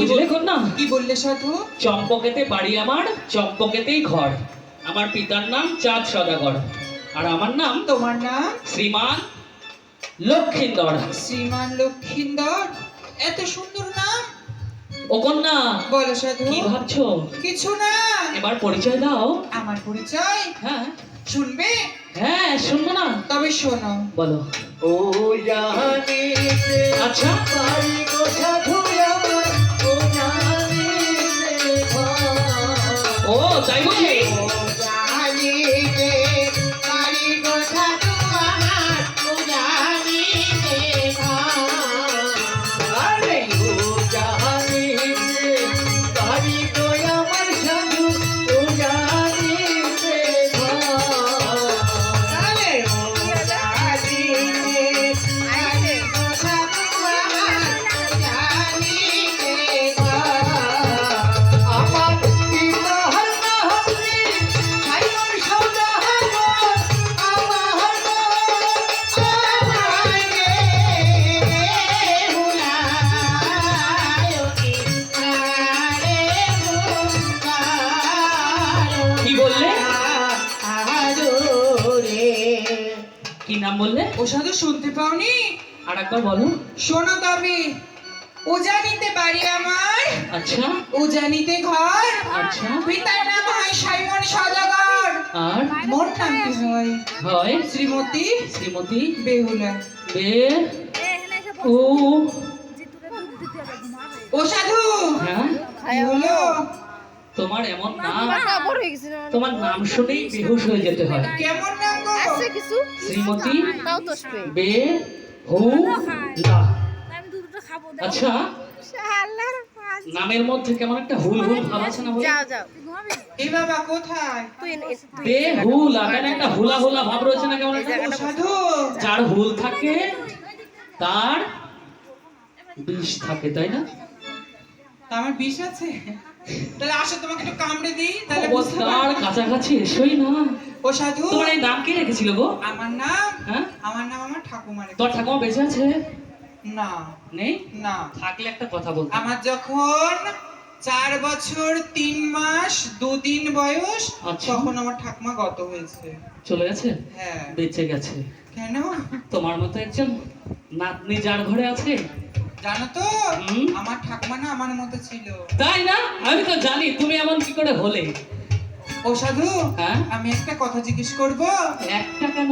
বুঝলে কন্যা? কি বললে সাধু? চম্পকেতে বাড়ি আমার, চম্পকেতেই ঘর। আমার পিতার নাম চাঁদ সদাগর, আর আমার নাম, তোমার নাম? শ্রীমান লক্ষিন্দর। শ্রীমান লক্ষিন্দর? এত সুন্দর নাম। ও কন্যা, বলো সাধু। কি ভাবছো? কিছু না। এবার পরিচয় দাও। আমার পরিচয় হ্যাঁ শুনবে? হ্যাঁ, শুনবো না? তবে শোনো। বলো। ও জানি আচ্ছা, বাড়ি কোথা ধুলাবার, ও জানি ও তাই বলি? ও জানি বাড়ি কোথা তোমার, ও জানি আরে ও জানি বাড়ি তো আমার সাধু, ও জানি আরে ও জানি বাড়ি কোথা তোমার, জানি আমার পিতা হল হরি সাইমন সদাগর, আমার আমায় রে ভুলায় কি আরে কি বললে? আদরে কি নাম বললে? ও সাধু শুনতে পাওনি? আর একবার বলো। শোনো তবে। উজানিতে বাড়ি আমার, আচ্ছা উজানিতে ঘর। আচ্ছা, পিতার নাম হয় সাইমন সদাগর। আর মোর নাম কি হয়? হয় শ্রীমতী শ্রীমতী বেহুলা। বে ও। ও সাধু, হ্যাঁ, কি হলো? তোমার এমন নাম, তোমার নাম শুনেই বেহুশ হয়ে যেতে হয়। কেমন নাম গো? শ্রীমতী বে হু লা। আচ্ছা, নামের মধ্যে কেমন একটা হুল হুল ভাব আছে না? বলো। এ বাবা কোথায়? বে হু লা, কেন একটা হুলা হুলা ভাব রয়েছে না? কেমন একটা? ও সাধু, যার হুল থাকে তার বিষ থাকে, তাই না? তা আমার বিষ আছে? তাহলে আসো তোমাকে একটু কামড়ে দিই, তাহলে বুঝতে অবস্থার পারবে। কাছাকাছি এসোই না। ও সাধু, তোমার এই নাম কে রেখেছিল গো? আমার নাম? হ্যাঁ, আমার নাম আমার ঠাকুমার। তোর ঠাকুমা বেঁচে আছে? না নেই? না, থাকলে একটা কথা বলতে। আমার যখন 4 বছর 3 মাস 2 দিন বয়স, আচ্ছা। তখন আমার ঠাকুমা গত হয়েছে। চলে গেছে? হ্যাঁ। বেঁচে গেছে। কেন তোমার মতো একজন নাতনি যার ঘরে আছে। জানো তো? হুম। আমার ঠাকুমা না আমার মতো ছিল। তাই না? আমি তো জানি তুমি এমন কি করে হলে। ও সাধু, হ্যাঁ? আমি একটা কথা জিজ্ঞেস করবো? একটা কেন,